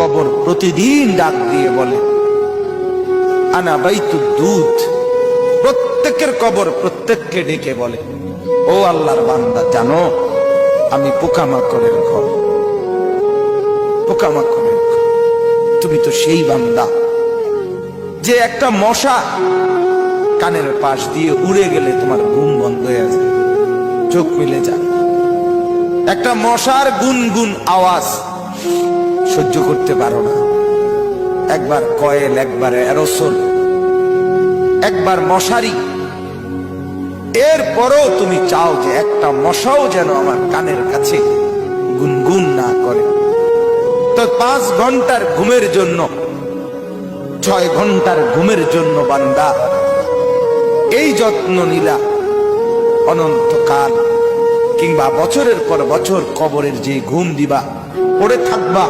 কবর প্রতিদিন ডাক দিয়ে বলে আনা বাইতুদ দুধ। প্রত্যেকের কবর প্রত্যেককে ডেকে বলে, ও আল্লাহর বান্দা, জানো আমি পোকামাকড়ের ঘর, পোকামাকড়ের ঘর। তুমি তো সেই বান্দা যে একটা মশা কানের পাশ দিয়ে উড়ে গেলে তোমার ঘুম বন্ধ হয়ে যায়, চোখ মিলে যায়। একটা মশার গুনগুন আওয়াজ সহ্য করতে পারো না। একবার কয়েল, একবার অ্যারোসল, একবার মশারি, এরপরও তুমি চাও যে একটা মশাও যেন আমার কানের কাছে গুনগুন না করে। তো 5 ঘন্টার ঘুমের জন্য, 6 ঘন্টার ঘুমের জন্য বান্দা এই যত্ন নিলা, অনন্তকাল কিংবা বছরের পর বছর কবরের যে ঘুম দিবা, পড়ে থাকবা,